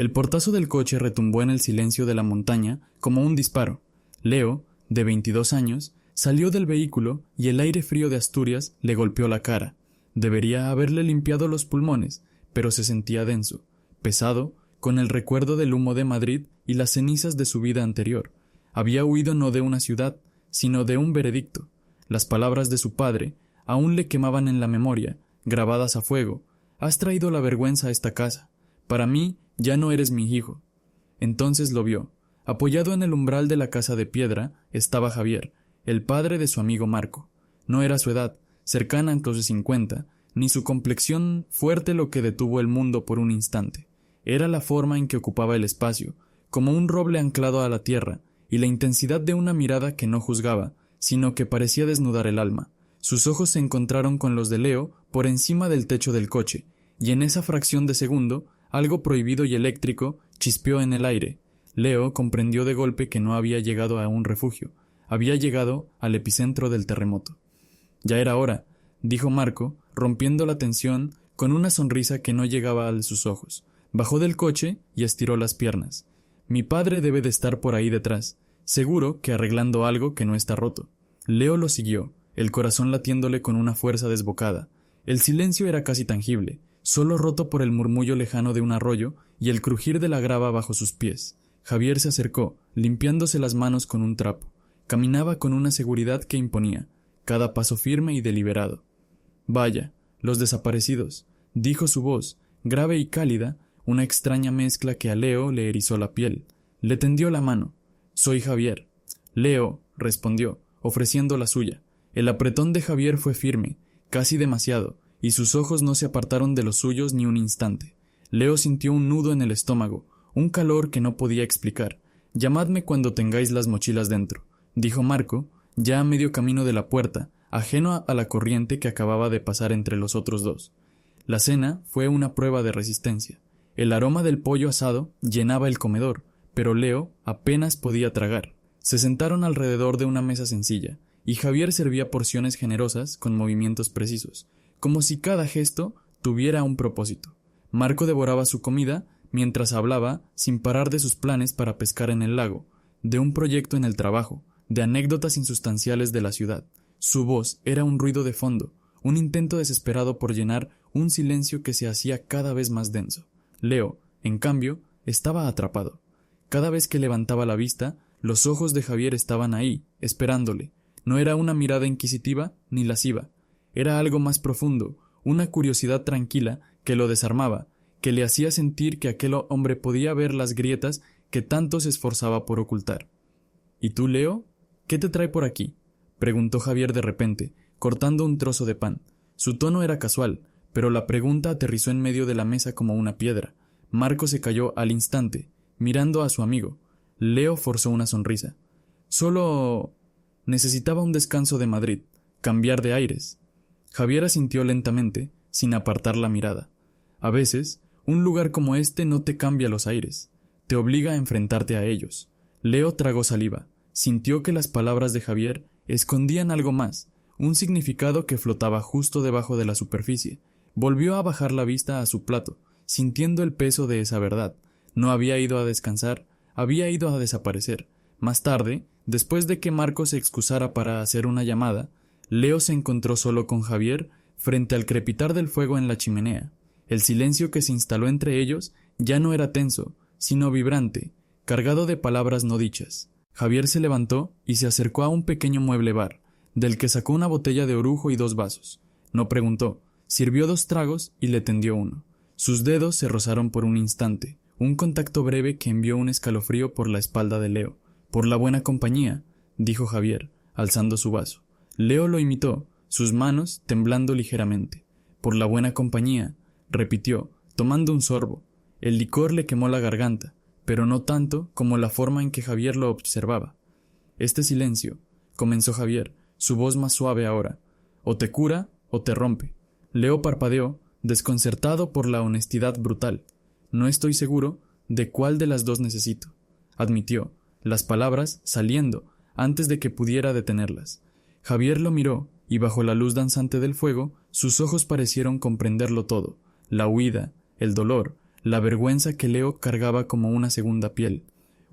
El portazo del coche retumbó en el silencio de la montaña como un disparo. Leo, de 22 años, salió del vehículo y el aire frío de Asturias le golpeó la cara. Debería haberle limpiado los pulmones, pero se sentía denso, pesado, con el recuerdo del humo de Madrid y las cenizas de su vida anterior. Había huido no de una ciudad, sino de un veredicto. Las palabras de su padre aún le quemaban en la memoria, grabadas a fuego. «Has traído la vergüenza a esta casa. Para mí ya no eres mi hijo». Entonces lo vio. Apoyado en el umbral de la casa de piedra estaba Javier, el padre de su amigo Marco. No era su edad, cercana a los 50, ni su complexión fuerte lo que detuvo el mundo por un instante. Era la forma en que ocupaba el espacio, como un roble anclado a la tierra, y la intensidad de una mirada que no juzgaba, sino que parecía desnudar el alma. Sus ojos se encontraron con los de Leo por encima del techo del coche, y en esa fracción de segundo, algo prohibido y eléctrico chispeó en el aire. Leo comprendió de golpe que no había llegado a un refugio, había llegado al epicentro del terremoto. «Ya era hora», dijo Marco, rompiendo la tensión con una sonrisa que no llegaba a sus ojos. Bajó del coche y estiró las piernas. «Mi padre debe de estar por ahí detrás, seguro que arreglando algo que no está roto». Leo lo siguió, el corazón latiéndole con una fuerza desbocada. El silencio era casi tangible, solo roto por el murmullo lejano de un arroyo y el crujir de la grava bajo sus pies. Javier se acercó, limpiándose las manos con un trapo. Caminaba con una seguridad que imponía, cada paso firme y deliberado. «Vaya, los desaparecidos», dijo su voz, grave y cálida, una extraña mezcla que a Leo le erizó la piel. Le tendió la mano. «Soy Javier». «Leo», respondió, ofreciendo la suya. El apretón de Javier fue firme, casi demasiado, y sus ojos no se apartaron de los suyos ni un instante. Leo sintió un nudo en el estómago, un calor que no podía explicar. «Llamadme cuando tengáis las mochilas dentro», dijo Marco, ya a medio camino de la puerta, ajeno a la corriente que acababa de pasar entre los otros dos. La cena fue una prueba de resistencia. El aroma del pollo asado llenaba el comedor, pero Leo apenas podía tragar. Se sentaron alrededor de una mesa sencilla, y Javier servía porciones generosas con movimientos precisos, como si cada gesto tuviera un propósito. Marco devoraba su comida mientras hablaba sin parar de sus planes para pescar en el lago, de un proyecto en el trabajo, de anécdotas insustanciales de la ciudad. Su voz era un ruido de fondo, un intento desesperado por llenar un silencio que se hacía cada vez más denso. Leo, en cambio, estaba atrapado. Cada vez que levantaba la vista, los ojos de Javier estaban ahí, esperándole. No era una mirada inquisitiva ni lasciva. Era algo más profundo, una curiosidad tranquila que lo desarmaba, que le hacía sentir que aquel hombre podía ver las grietas que tanto se esforzaba por ocultar. «¿Y tú, Leo? ¿Qué te trae por aquí?», preguntó Javier de repente, cortando un trozo de pan. Su tono era casual, pero la pregunta aterrizó en medio de la mesa como una piedra. Marco se calló al instante, mirando a su amigo. Leo forzó una sonrisa. «Solo necesitaba un descanso de Madrid, cambiar de aires». Javier asintió lentamente, sin apartar la mirada. «A veces, un lugar como este no te cambia los aires, te obliga a enfrentarte a ellos». Leo tragó saliva. Sintió que las palabras de Javier escondían algo más, un significado que flotaba justo debajo de la superficie. Volvió a bajar la vista a su plato, sintiendo el peso de esa verdad. No había ido a descansar, había ido a desaparecer. Más tarde, después de que Marco se excusara para hacer una llamada, Leo se encontró solo con Javier frente al crepitar del fuego en la chimenea. El silencio que se instaló entre ellos ya no era tenso, sino vibrante, cargado de palabras no dichas. Javier se levantó y se acercó a un pequeño mueble bar, del que sacó una botella de orujo y 2 vasos. No preguntó, sirvió 2 tragos y le tendió uno. Sus dedos se rozaron por un instante, un contacto breve que envió un escalofrío por la espalda de Leo. «Por la buena compañía», dijo Javier, alzando su vaso. Leo lo imitó, sus manos temblando ligeramente. «Por la buena compañía», repitió, tomando un sorbo. El licor le quemó la garganta, pero no tanto como la forma en que Javier lo observaba. «Este silencio», comenzó Javier, su voz más suave ahora, «o te cura o te rompe». Leo parpadeó, desconcertado por la honestidad brutal. «No estoy seguro de cuál de las dos necesito», admitió, las palabras saliendo antes de que pudiera detenerlas. Javier lo miró, y bajo la luz danzante del fuego, sus ojos parecieron comprenderlo todo: la huida, el dolor, la vergüenza que Leo cargaba como una segunda piel.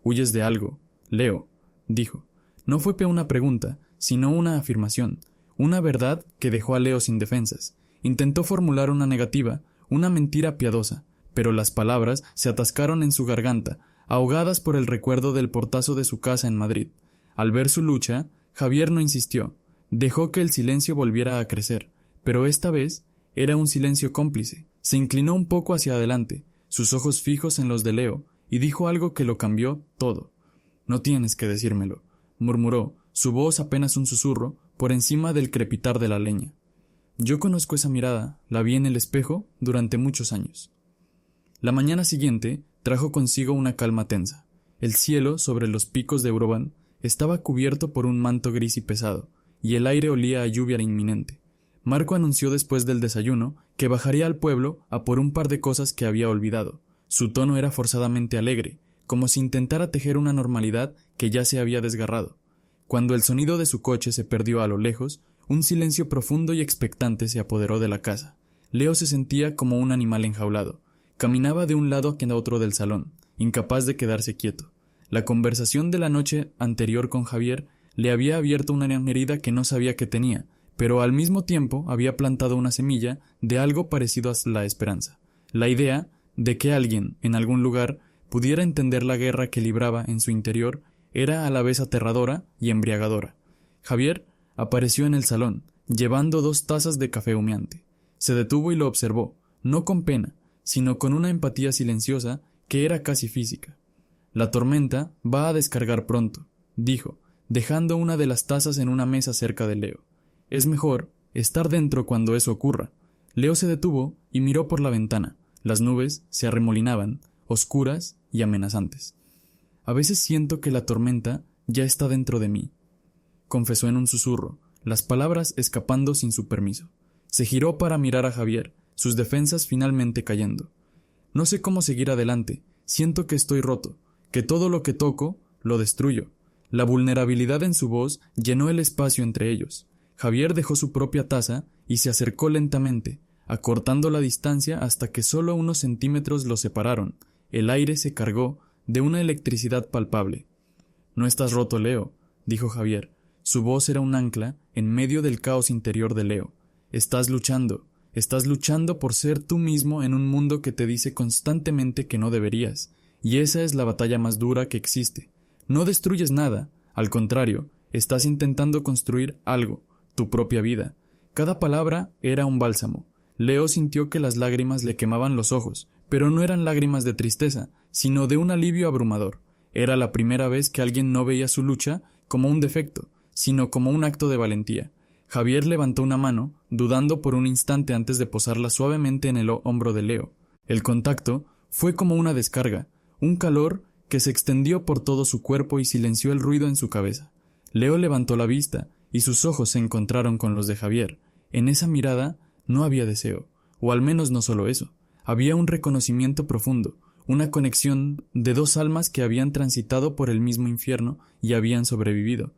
«¿Huyes de algo, Leo?», dijo. No fue una pregunta, sino una afirmación, una verdad que dejó a Leo sin defensas. Intentó formular una negativa, una mentira piadosa, pero las palabras se atascaron en su garganta, ahogadas por el recuerdo del portazo de su casa en Madrid. Al ver su lucha, Javier no insistió, dejó que el silencio volviera a crecer, pero esta vez era un silencio cómplice. Se inclinó un poco hacia adelante, sus ojos fijos en los de Leo, y dijo algo que lo cambió todo. «No tienes que decírmelo», murmuró, su voz apenas un susurro, por encima del crepitar de la leña. «Yo conozco esa mirada, la vi en el espejo durante muchos años». La mañana siguiente trajo consigo una calma tensa. El cielo, sobre los picos de Euroban, estaba cubierto por un manto gris y pesado, y el aire olía a lluvia inminente. Marco anunció después del desayuno que bajaría al pueblo a por un par de cosas que había olvidado. Su tono era forzadamente alegre, como si intentara tejer una normalidad que ya se había desgarrado. Cuando el sonido de su coche se perdió a lo lejos, un silencio profundo y expectante se apoderó de la casa. Leo se sentía como un animal enjaulado. Caminaba de un lado a otro del salón, incapaz de quedarse quieto. La conversación de la noche anterior con Javier le había abierto una herida que no sabía que tenía, pero al mismo tiempo había plantado una semilla de algo parecido a la esperanza. La idea de que alguien, en algún lugar, pudiera entender la guerra que libraba en su interior era a la vez aterradora y embriagadora. Javier apareció en el salón, llevando 2 tazas de café humeante. Se detuvo y lo observó, no con pena, sino con una empatía silenciosa que era casi física. «La tormenta va a descargar pronto», dijo, dejando una de las tazas en una mesa cerca de Leo. «Es mejor estar dentro cuando eso ocurra». Leo se detuvo y miró por la ventana. Las nubes se arremolinaban, oscuras y amenazantes. «A veces siento que la tormenta ya está dentro de mí», confesó en un susurro, las palabras escapando sin su permiso. Se giró para mirar a Javier, sus defensas finalmente cayendo. «No sé cómo seguir adelante, siento que estoy roto, que todo lo que toco lo destruyo». La vulnerabilidad en su voz llenó el espacio entre ellos. Javier dejó su propia taza y se acercó lentamente, acortando la distancia hasta que solo unos centímetros los separaron. El aire se cargó de una electricidad palpable. «No estás roto, Leo», dijo Javier. Su voz era un ancla en medio del caos interior de Leo. Estás luchando por ser tú mismo en un mundo que te dice constantemente que no deberías, y esa es la batalla más dura que existe. No destruyes nada, al contrario, estás intentando construir algo, tu propia vida». Cada palabra era un bálsamo. Leo sintió que las lágrimas le quemaban los ojos, pero no eran lágrimas de tristeza, sino de un alivio abrumador. Era la primera vez que alguien no veía su lucha como un defecto, sino como un acto de valentía. Javier levantó una mano, dudando por un instante antes de posarla suavemente en el hombro de Leo. El contacto fue como una descarga, un calor que se extendió por todo su cuerpo y silenció el ruido en su cabeza. Leo levantó la vista y sus ojos se encontraron con los de Javier. En esa mirada no había deseo, o al menos no solo eso. Había un reconocimiento profundo, una conexión de 2 almas que habían transitado por el mismo infierno y habían sobrevivido.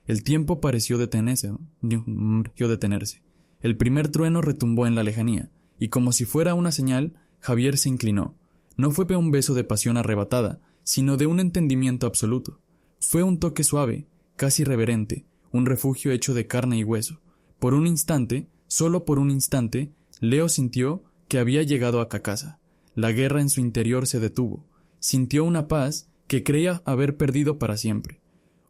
El tiempo pareció detenerse. El primer trueno retumbó en la lejanía, y como si fuera una señal, Javier se inclinó. No fue un beso de pasión arrebatada, sino de un entendimiento absoluto. Fue un toque suave, casi reverente, un refugio hecho de carne y hueso. Por un instante, solo por un instante, Leo sintió que había llegado a casa. La guerra en su interior se detuvo. Sintió una paz que creía haber perdido para siempre.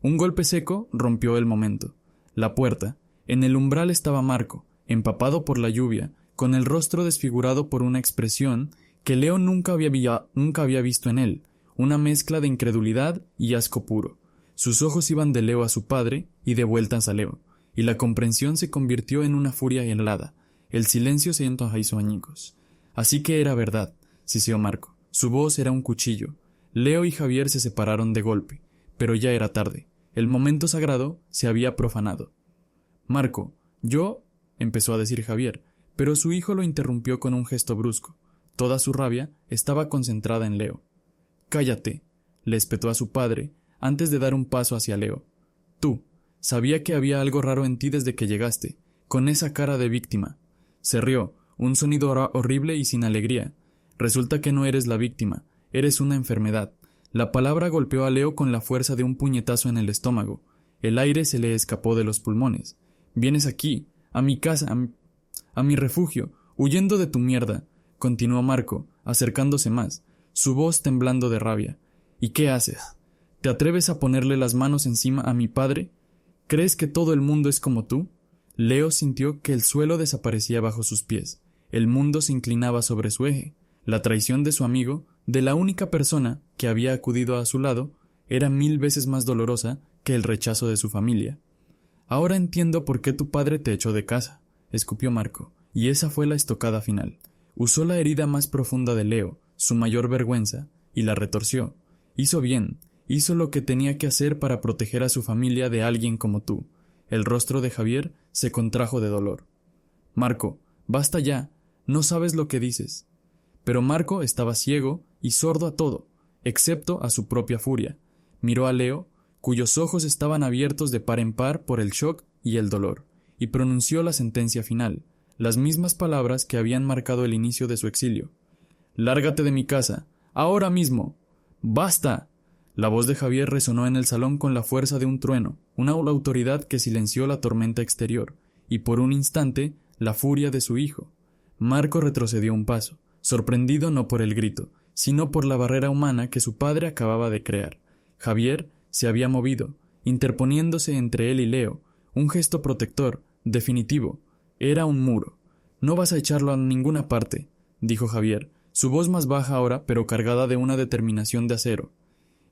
Un golpe seco rompió el momento. La puerta. En el umbral estaba Marco, empapado por la lluvia, con el rostro desfigurado por una expresión que Leo nunca había visto en él, una mezcla de incredulidad y asco puro. Sus ojos iban de Leo a su padre y de vueltas a Leo, y la comprensión se convirtió en una furia helada. El silencio se hizo añicos. «Así que era verdad», siseó Marco. Su voz era un cuchillo. Leo y Javier se separaron de golpe, pero ya era tarde. El momento sagrado se había profanado. «Marco, yo», empezó a decir Javier, pero su hijo lo interrumpió con un gesto brusco. Toda su rabia estaba concentrada en Leo. «Cállate», le espetó a su padre, antes de dar un paso hacia Leo. «Tú, sabía que había algo raro en ti desde que llegaste, con esa cara de víctima». Se rió, un sonido horrible y sin alegría. Resulta que no eres la víctima, eres una enfermedad. La palabra golpeó a Leo con la fuerza de un puñetazo en el estómago. El aire se le escapó de los pulmones. Vienes aquí, a mi casa, a mi refugio, huyendo de tu mierda, continuó Marco, acercándose más, su voz temblando de rabia. ¿Y qué haces? ¿Te atreves a ponerle las manos encima a mi padre? ¿Crees que todo el mundo es como tú? Leo sintió que el suelo desaparecía bajo sus pies. El mundo se inclinaba sobre su eje. La traición de su amigo, de la única persona que había acudido a su lado, era 1000 veces más dolorosa que el rechazo de su familia. Ahora entiendo por qué tu padre te echó de casa, escupió Marco, y esa fue la estocada final. Usó la herida más profunda de Leo, su mayor vergüenza, y la retorció. Hizo bien, hizo lo que tenía que hacer para proteger a su familia de alguien como tú. El rostro de Javier se contrajo de dolor. Marco, basta ya, no sabes lo que dices. Pero Marco estaba ciego y sordo a todo, excepto a su propia furia. Miró a Leo, cuyos ojos estaban abiertos de par en par por el shock y el dolor, y pronunció la sentencia final, las mismas palabras que habían marcado el inicio de su exilio. «Lárgate de mi casa, ahora mismo. ¡Basta!». La voz de Javier resonó en el salón con la fuerza de un trueno, una autoridad que silenció la tormenta exterior, y por un instante la furia de su hijo. Marco retrocedió un paso, sorprendido no por el grito, sino por la barrera humana que su padre acababa de crear. Javier se había movido, interponiéndose entre él y Leo, un gesto protector, definitivo. Era un muro. «No vas a echarlo a ninguna parte», dijo Javier, su voz más baja ahora, pero cargada de una determinación de acero.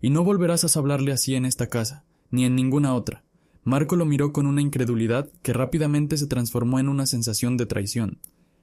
«Y no volverás a hablarle así en esta casa, ni en ninguna otra». Marco lo miró con una incredulidad que rápidamente se transformó en una sensación de traición.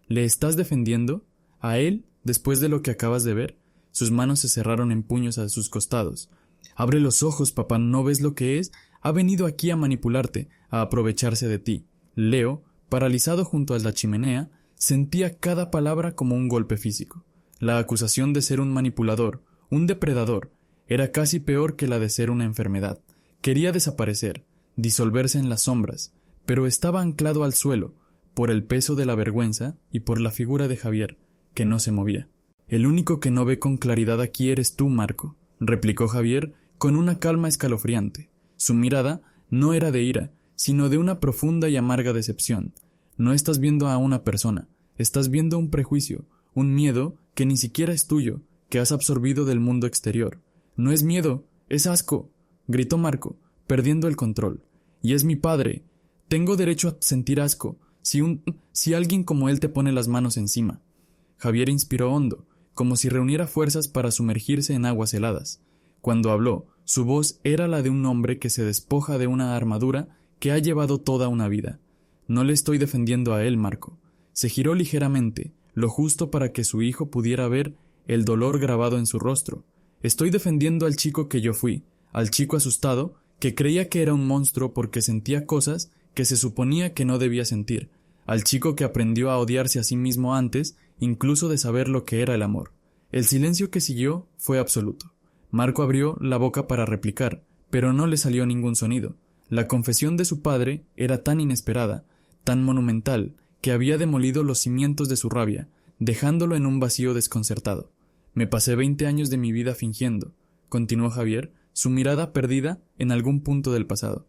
«¿Le estás defendiendo? ¿A él, después de lo que acabas de ver?». Sus manos se cerraron en puños a sus costados. «Abre los ojos, papá, ¿no ves lo que es? Ha venido aquí a manipularte, a aprovecharse de ti». Leo, paralizado junto a la chimenea, sentía cada palabra como un golpe físico. La acusación de ser un manipulador, un depredador, era casi peor que la de ser una enfermedad. Quería desaparecer, disolverse en las sombras, pero estaba anclado al suelo, por el peso de la vergüenza y por la figura de Javier, que no se movía. «El único que no ve con claridad aquí eres tú, Marco», replicó Javier con una calma escalofriante. Su mirada no era de ira, sino de una profunda y amarga decepción. No estás viendo a una persona, estás viendo un prejuicio, un miedo que ni siquiera es tuyo, que has absorbido del mundo exterior. «No es miedo, es asco», gritó Marco, perdiendo el control. «Y es mi padre. Tengo derecho a sentir asco, si alguien como él te pone las manos encima». Javier inspiró hondo, como si reuniera fuerzas para sumergirse en aguas heladas. Cuando habló, su voz era la de un hombre que se despoja de una armadura que ha llevado toda una vida. «No le estoy defendiendo a él, Marco». Se giró ligeramente, lo justo para que su hijo pudiera ver el dolor grabado en su rostro. «Estoy defendiendo al chico que yo fui, al chico asustado, que creía que era un monstruo porque sentía cosas que se suponía que no debía sentir, al chico que aprendió a odiarse a sí mismo antes, incluso de saber lo que era el amor». El silencio que siguió fue absoluto. Marco abrió la boca para replicar, pero no le salió ningún sonido. La confesión de su padre era tan inesperada, tan monumental, que había demolido los cimientos de su rabia, dejándolo en un vacío desconcertado. «Me pasé 20 años de mi vida fingiendo», continuó Javier, su mirada perdida en algún punto del pasado.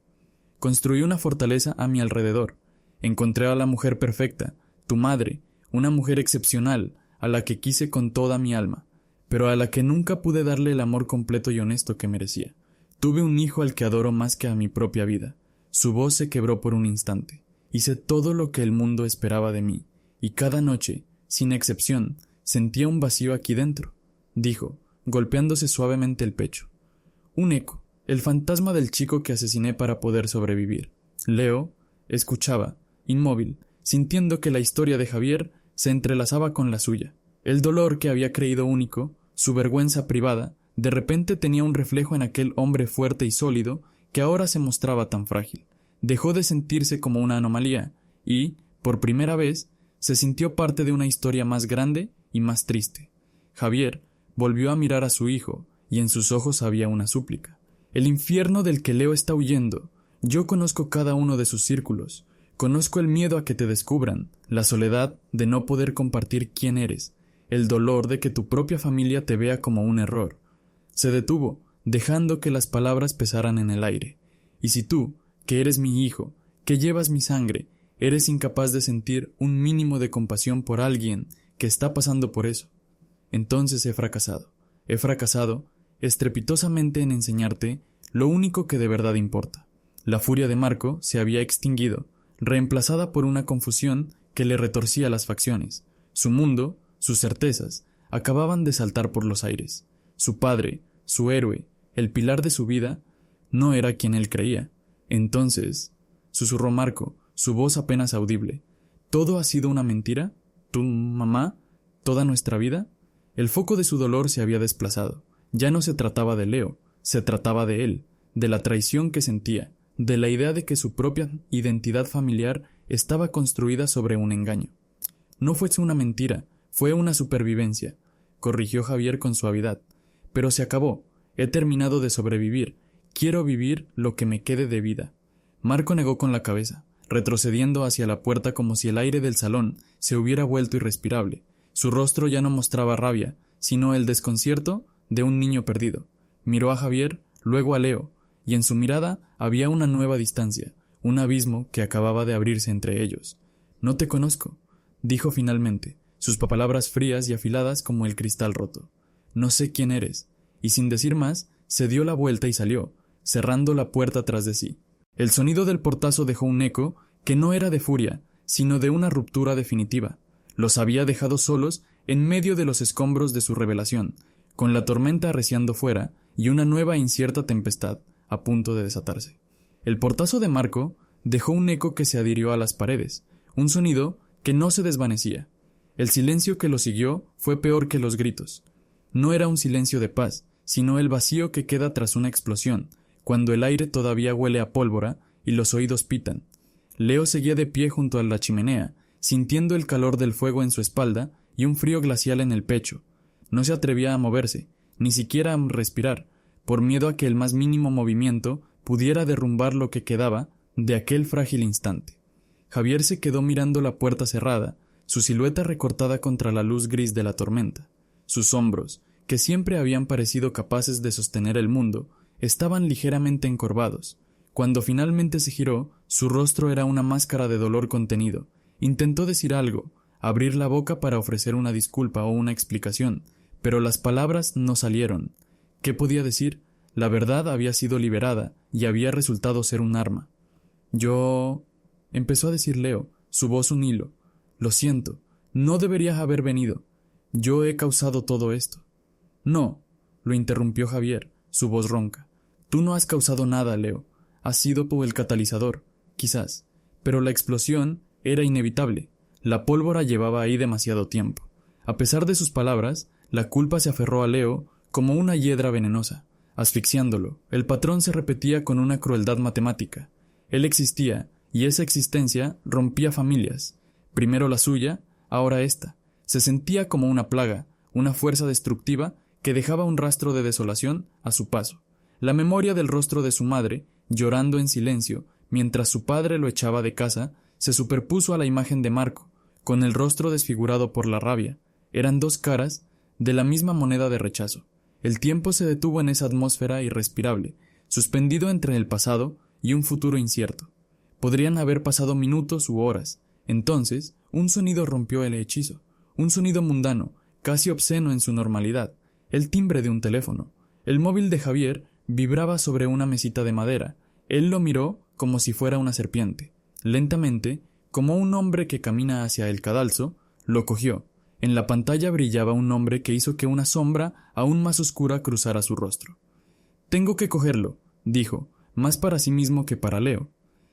«Construí una fortaleza a mi alrededor. Encontré a la mujer perfecta, tu madre, una mujer excepcional, a la que quise con toda mi alma, pero a la que nunca pude darle el amor completo y honesto que merecía. Tuve un hijo al que adoro más que a mi propia vida». Su voz se quebró por un instante. «Hice todo lo que el mundo esperaba de mí, y cada noche, sin excepción, sentía un vacío aquí dentro», dijo, golpeándose suavemente el pecho. «Un eco, el fantasma del chico que asesiné para poder sobrevivir». Leo escuchaba, inmóvil, sintiendo que la historia de Javier se entrelazaba con la suya. El dolor que había creído único, su vergüenza privada, de repente tenía un reflejo en aquel hombre fuerte y sólido que ahora se mostraba tan frágil. Dejó de sentirse como una anomalía y, por primera vez, se sintió parte de una historia más grande y más triste. Javier volvió a mirar a su hijo y en sus ojos había una súplica. «El infierno del que Leo está huyendo. Yo conozco cada uno de sus círculos. Conozco el miedo a que te descubran, la soledad de no poder compartir quién eres, el dolor de que tu propia familia te vea como un error. Se detuvo, dejando que las palabras pesaran en el aire. Y si tú, que eres mi hijo, que llevas mi sangre, eres incapaz de sentir un mínimo de compasión por alguien que está pasando por eso, entonces he fracasado. He fracasado estrepitosamente en enseñarte lo único que de verdad importa. La furia de Marco se había extinguido, reemplazada por una confusión que le retorcía las facciones. Su mundo, sus certezas, acababan de saltar por los aires. Su padre, su héroe, el pilar de su vida, no era quien él creía. Entonces, susurró Marco, su voz apenas audible. ¿Todo ha sido una mentira? ¿Tu mamá? ¿Toda nuestra vida? El foco de su dolor se había desplazado. Ya no se trataba de Leo, se trataba de él, de la traición que sentía, de la idea de que su propia identidad familiar estaba construida sobre un engaño. No fue una mentira, fue una supervivencia, corrigió Javier con suavidad. Pero se acabó, he terminado de sobrevivir, quiero vivir lo que me quede de vida. Marco negó con la cabeza, retrocediendo hacia la puerta como si el aire del salón se hubiera vuelto irrespirable. Su rostro ya no mostraba rabia, sino el desconcierto de un niño perdido. Miró a Javier, luego a Leo, y en su mirada había una nueva distancia, un abismo que acababa de abrirse entre ellos. «No te conozco», dijo finalmente, sus palabras frías y afiladas como el cristal roto. «No sé quién eres», y sin decir más, se dio la vuelta y salió, cerrando la puerta tras de sí. El sonido del portazo dejó un eco que no era de furia, sino de una ruptura definitiva. Los había dejado solos en medio de los escombros de su revelación, con la tormenta arreciando fuera y una nueva e incierta tempestad a punto de desatarse. El portazo de Marco dejó un eco que se adhirió a las paredes, un sonido que no se desvanecía. El silencio que lo siguió fue peor que los gritos. No era un silencio de paz, sino el vacío que queda tras una explosión, cuando el aire todavía huele a pólvora y los oídos pitan. Leo seguía de pie junto a la chimenea, sintiendo el calor del fuego en su espalda y un frío glacial en el pecho. No se atrevía a moverse, ni siquiera a respirar, por miedo a que el más mínimo movimiento pudiera derrumbar lo que quedaba de aquel frágil instante. Javier se quedó mirando la puerta cerrada, su silueta recortada contra la luz gris de la tormenta. Sus hombros, que siempre habían parecido capaces de sostener el mundo, estaban ligeramente encorvados. Cuando finalmente se giró, su rostro era una máscara de dolor contenido. Intentó decir algo, abrir la boca para ofrecer una disculpa o una explicación, pero las palabras no salieron. ¿Qué podía decir? La verdad había sido liberada y había resultado ser un arma. «Yo...» empezó a decir Leo, su voz un hilo. «Lo siento, no deberías haber venido. Yo he causado todo esto». «No», lo interrumpió Javier, su voz ronca. «Tú no has causado nada, Leo. Has sido tú el catalizador, quizás. Pero la explosión era inevitable. La pólvora llevaba ahí demasiado tiempo». A pesar de sus palabras, la culpa se aferró a Leo como una hiedra venenosa, asfixiándolo. El patrón se repetía con una crueldad matemática. Él existía, y esa existencia rompía familias. Primero la suya, ahora esta. Se sentía como una plaga, una fuerza destructiva que dejaba un rastro de desolación a su paso. La memoria del rostro de su madre, llorando en silencio, mientras su padre lo echaba de casa, se superpuso a la imagen de Marco, con el rostro desfigurado por la rabia. Eran dos caras de la misma moneda de rechazo. El tiempo se detuvo en esa atmósfera irrespirable, suspendido entre el pasado y un futuro incierto. Podrían haber pasado minutos u horas. Entonces, un sonido rompió el hechizo, un sonido mundano, casi obsceno en su normalidad, el timbre de un teléfono. El móvil de Javier vibraba sobre una mesita de madera. Él lo miró como si fuera una serpiente. Lentamente, como un hombre que camina hacia el cadalso, lo cogió. En la pantalla brillaba un nombre que hizo que una sombra aún más oscura cruzara su rostro. «Tengo que cogerlo», dijo, más para sí mismo que para Leo.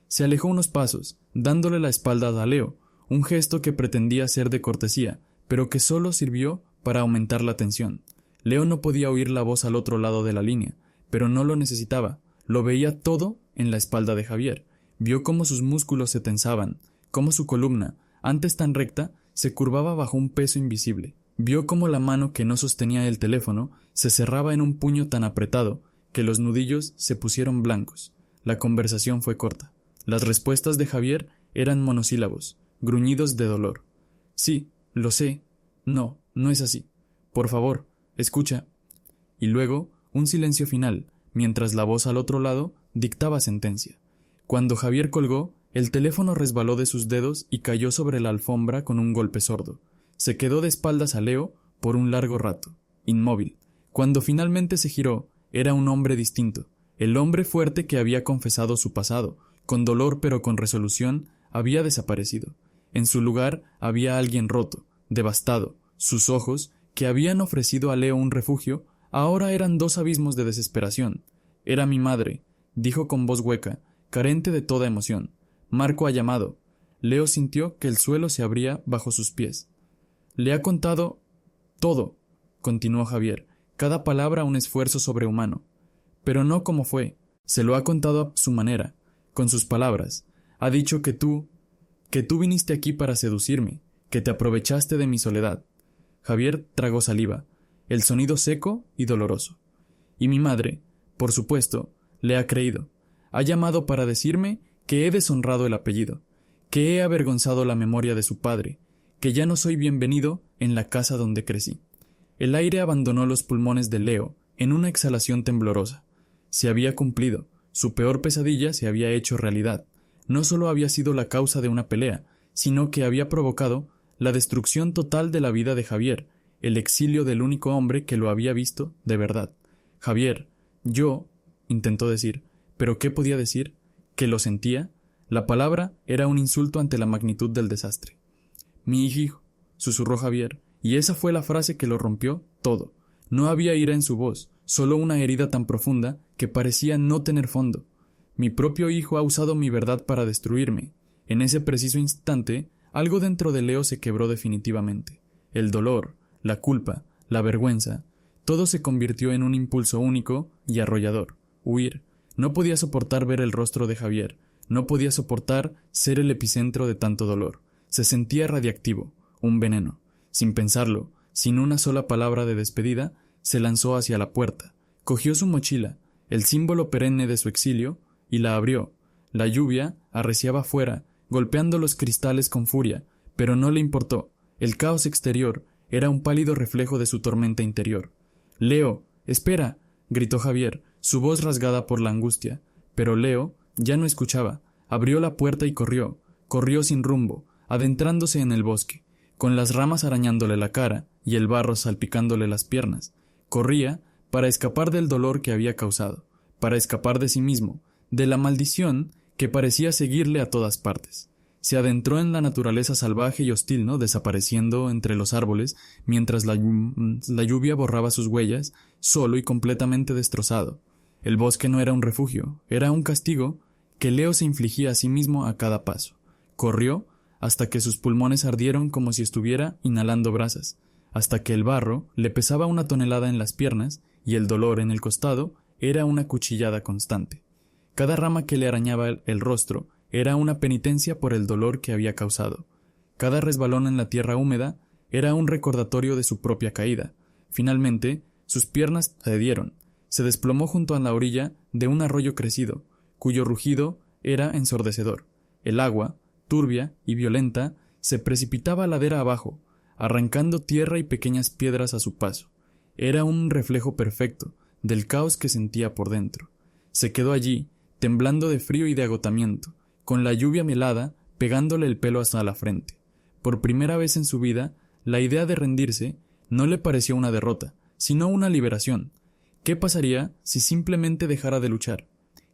Se alejó unos pasos, dándole la espalda a Leo, un gesto que pretendía ser de cortesía, pero que solo sirvió para aumentar la tensión. Leo no podía oír la voz al otro lado de la línea, pero no lo necesitaba. Lo veía todo en la espalda de Javier. Vio cómo sus músculos se tensaban, cómo su columna, antes tan recta, se curvaba bajo un peso invisible. Vio cómo la mano que no sostenía el teléfono se cerraba en un puño tan apretado que los nudillos se pusieron blancos. La conversación fue corta. Las respuestas de Javier eran monosílabos, gruñidos de dolor. «Sí, lo sé. No, no es así. Por favor, escucha. Y luego, un silencio final, mientras la voz al otro lado dictaba sentencia. Cuando Javier colgó, el teléfono resbaló de sus dedos y cayó sobre la alfombra con un golpe sordo. Se quedó de espaldas a Leo por un largo rato, inmóvil. Cuando finalmente se giró, era un hombre distinto, el hombre fuerte que había confesado su pasado, con dolor pero con resolución, había desaparecido. En su lugar había alguien roto, devastado. Sus ojos, que habían ofrecido a Leo un refugio, ahora eran dos abismos de desesperación. Era mi madre, dijo con voz hueca, carente de toda emoción. Marco ha llamado. Leo sintió que el suelo se abría bajo sus pies. Le ha contado todo, continuó Javier, cada palabra un esfuerzo sobrehumano. Pero no como fue, se lo ha contado a su manera, con sus palabras. Ha dicho que tú viniste aquí para seducirme, que te aprovechaste de mi soledad. Javier tragó saliva, el sonido seco y doloroso. Y mi madre, por supuesto, le ha creído. Ha llamado para decirme que he deshonrado el apellido, que he avergonzado la memoria de su padre, que ya no soy bienvenido en la casa donde crecí. El aire abandonó los pulmones de Leo en una exhalación temblorosa. Se había cumplido, su peor pesadilla se había hecho realidad. No solo había sido la causa de una pelea, sino que había provocado la destrucción total de la vida de Javier, el exilio del único hombre que lo había visto de verdad. Javier, intentó decir, pero ¿qué podía decir? ¿Que lo sentía? La palabra era un insulto ante la magnitud del desastre. Mi hijo, susurró Javier, y esa fue la frase que lo rompió todo. No había ira en su voz, solo una herida tan profunda que parecía no tener fondo. Mi propio hijo ha usado mi verdad para destruirme. En ese preciso instante, algo dentro de Leo se quebró definitivamente. El dolor, la culpa, la vergüenza, todo se convirtió en un impulso único y arrollador. Huir. No podía soportar ver el rostro de Javier. No podía soportar ser el epicentro de tanto dolor. Se sentía radiactivo, un veneno. Sin pensarlo, sin una sola palabra de despedida, se lanzó hacia la puerta. Cogió su mochila, el símbolo perenne de su exilio, y la abrió. La lluvia arreciaba fuera, golpeando los cristales con furia, pero no le importó. El caos exterior era un pálido reflejo de su tormenta interior. «Leo, espera», gritó Javier, su voz rasgada por la angustia. Pero Leo ya no escuchaba. Abrió la puerta y corrió sin rumbo, adentrándose en el bosque, con las ramas arañándole la cara y el barro salpicándole las piernas. Corría para escapar del dolor que había causado, para escapar de sí mismo, de la maldición que parecía seguirle a todas partes. Se adentró en la naturaleza salvaje y hostil, desapareciendo entre los árboles, mientras la lluvia borraba sus huellas, solo y completamente destrozado. El bosque no era un refugio, era un castigo que Leo se infligía a sí mismo a cada paso. Corrió hasta que sus pulmones ardieron como si estuviera inhalando brasas, hasta que el barro le pesaba 1 tonelada en las piernas y el dolor en el costado era una cuchillada constante. Cada rama que le arañaba el rostro era una penitencia por el dolor que había causado. Cada resbalón en la tierra húmeda era un recordatorio de su propia caída. Finalmente, sus piernas cedieron. Se desplomó junto a la orilla de un arroyo crecido, cuyo rugido era ensordecedor. El agua, turbia y violenta, se precipitaba ladera abajo, arrancando tierra y pequeñas piedras a su paso. Era un reflejo perfecto del caos que sentía por dentro. Se quedó allí, temblando de frío y de agotamiento, con la lluvia helada pegándole el pelo hasta la frente. Por primera vez en su vida, la idea de rendirse no le pareció una derrota, sino una liberación. ¿Qué pasaría si simplemente dejara de luchar?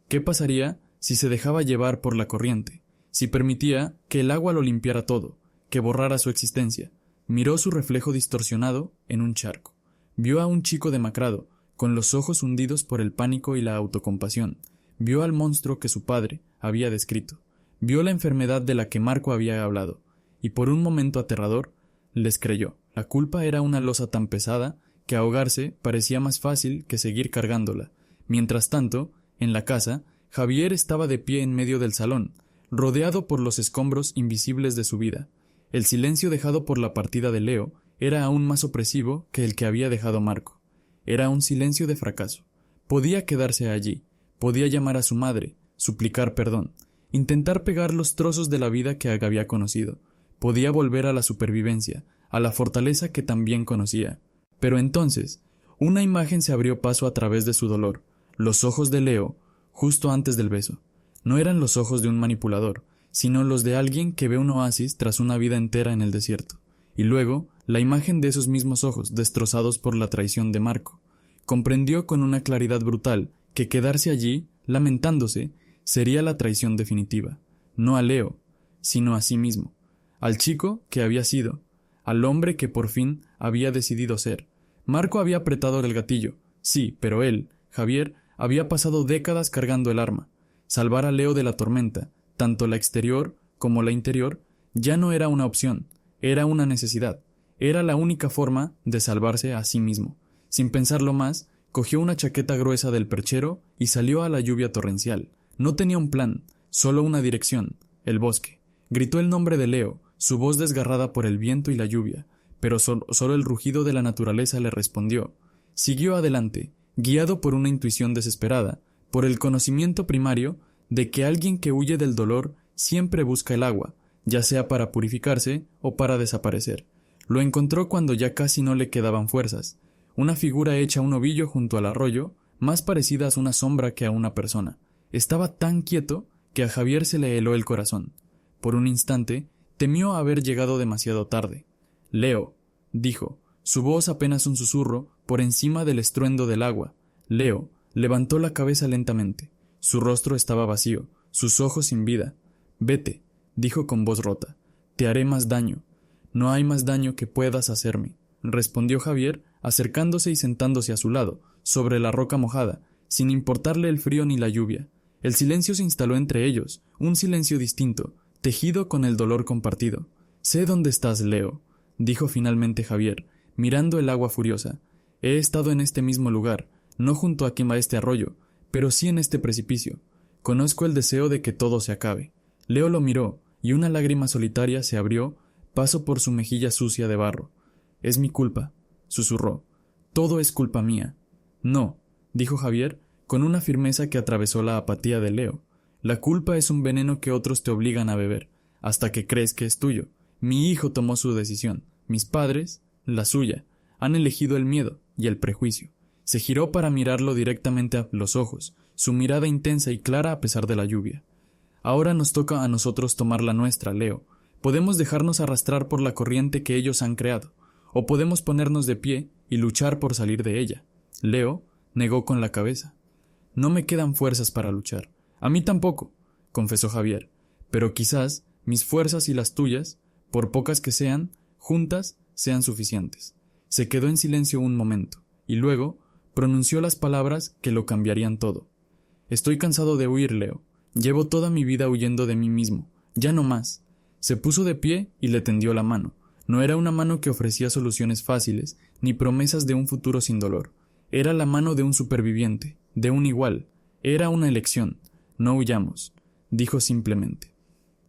¿Qué pasaría si se dejaba llevar por la corriente? Si permitía que el agua lo limpiara todo, que borrara su existencia. Miró su reflejo distorsionado en un charco. Vio a un chico demacrado, con los ojos hundidos por el pánico y la autocompasión. Vio al monstruo que su padre había descrito. Vio la enfermedad de la que Marco había hablado. Y por un momento aterrador, les creyó. La culpa era una losa tan pesada que ahogarse parecía más fácil que seguir cargándola. Mientras tanto, en la casa, Javier estaba de pie en medio del salón, rodeado por los escombros invisibles de su vida. El silencio dejado por la partida de Leo era aún más opresivo que el que había dejado Marco. Era un silencio de fracaso. Podía quedarse allí, podía llamar a su madre, suplicar perdón, intentar pegar los trozos de la vida que había conocido. Podía volver a la supervivencia, a la fortaleza que también conocía. Pero entonces, una imagen se abrió paso a través de su dolor, los ojos de Leo, justo antes del beso. No eran los ojos de un manipulador, sino los de alguien que ve un oasis tras una vida entera en el desierto. Y luego, la imagen de esos mismos ojos destrozados por la traición de Marco. Comprendió con una claridad brutal que quedarse allí, lamentándose, sería la traición definitiva. No a Leo, sino a sí mismo, al chico que había sido, al hombre que por fin había decidido ser. Marco había apretado el gatillo, sí, pero él, Javier, había pasado décadas cargando el arma. Salvar a Leo de la tormenta, tanto la exterior como la interior, ya no era una opción, era una necesidad. Era la única forma de salvarse a sí mismo. Sin pensarlo más, cogió una chaqueta gruesa del perchero y salió a la lluvia torrencial. No tenía un plan, solo una dirección, el bosque. Gritó el nombre de Leo, su voz desgarrada por el viento y la lluvia, pero solo el rugido de la naturaleza le respondió. Siguió adelante, guiado por una intuición desesperada, por el conocimiento primario de que alguien que huye del dolor siempre busca el agua, ya sea para purificarse o para desaparecer. Lo encontró cuando ya casi no le quedaban fuerzas, una figura hecha un ovillo junto al arroyo, más parecida a una sombra que a una persona. Estaba tan quieto que a Javier se le heló el corazón. Por un instante, temió haber llegado demasiado tarde. «Leo», dijo, su voz apenas un susurro por encima del estruendo del agua. Leo levantó la cabeza lentamente. Su rostro estaba vacío, sus ojos sin vida. «Vete», dijo con voz rota. «Te haré más daño». «No hay más daño que puedas hacerme», respondió Javier, acercándose y sentándose a su lado, sobre la roca mojada, sin importarle el frío ni la lluvia. El silencio se instaló entre ellos, un silencio distinto, tejido con el dolor compartido. «Sé dónde estás, Leo», dijo finalmente Javier, mirando el agua furiosa. «He estado en este mismo lugar, no junto a quien va este arroyo, pero sí en este precipicio. Conozco el deseo de que todo se acabe». Leo lo miró, y una lágrima solitaria se abrió paso por su mejilla sucia de barro. «Es mi culpa», susurró. «Todo es culpa mía». «No», dijo Javier, con una firmeza que atravesó la apatía de Leo. «La culpa es un veneno que otros te obligan a beber, hasta que crees que es tuyo. Mi hijo tomó su decisión, mis padres, la suya. Han elegido el miedo y el prejuicio». Se giró para mirarlo directamente a los ojos, su mirada intensa y clara a pesar de la lluvia. «Ahora nos toca a nosotros tomar la nuestra, Leo. Podemos dejarnos arrastrar por la corriente que ellos han creado, o podemos ponernos de pie y luchar por salir de ella». Leo negó con la cabeza. «No me quedan fuerzas para luchar». «A mí tampoco», confesó Javier, «pero quizás mis fuerzas y las tuyas, por pocas que sean, juntas sean suficientes». Se quedó en silencio un momento, y luego pronunció las palabras que lo cambiarían todo. «Estoy cansado de huir, Leo. Llevo toda mi vida huyendo de mí mismo. Ya no más». Se puso de pie y le tendió la mano. No era una mano que ofrecía soluciones fáciles, ni promesas de un futuro sin dolor. Era la mano de un superviviente, de un igual. Era una elección. «No huyamos», dijo simplemente.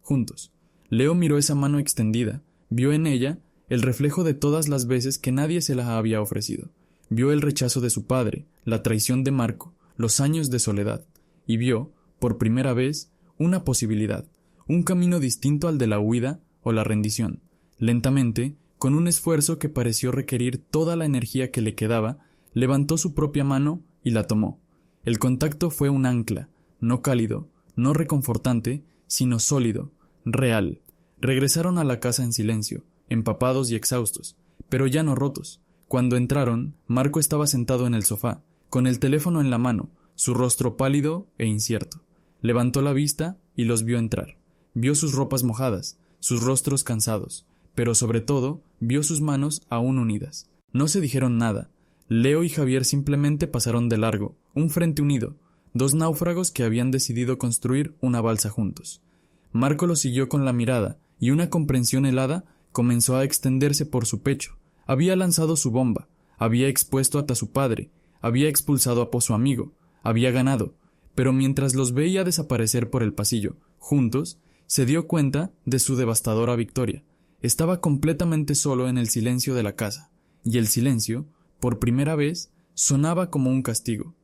Juntos. Leo miró esa mano extendida, vio en ella el reflejo de todas las veces que nadie se la había ofrecido. Vio el rechazo de su padre, la traición de Marco, los años de soledad, y vio, por primera vez, una posibilidad, un camino distinto al de la huida o la rendición. Lentamente, con un esfuerzo que pareció requerir toda la energía que le quedaba, levantó su propia mano y la tomó. El contacto fue un ancla, no cálido, no reconfortante, sino sólido, real. Regresaron a la casa en silencio, empapados y exhaustos, pero ya no rotos. Cuando entraron, Marco estaba sentado en el sofá, con el teléfono en la mano, su rostro pálido e incierto. Levantó la vista y los vio entrar. Vio sus ropas mojadas, sus rostros cansados, pero sobre todo vio sus manos aún unidas. No se dijeron nada. Leo y Javier simplemente pasaron de largo, un frente unido, dos náufragos que habían decidido construir una balsa juntos. Marco lo siguió con la mirada, y una comprensión helada comenzó a extenderse por su pecho. Había lanzado su bomba, había expuesto a su padre, había expulsado a su amigo, había ganado, pero mientras los veía desaparecer por el pasillo, juntos, se dio cuenta de su devastadora victoria. Estaba completamente solo en el silencio de la casa, y el silencio, por primera vez, sonaba como un castigo.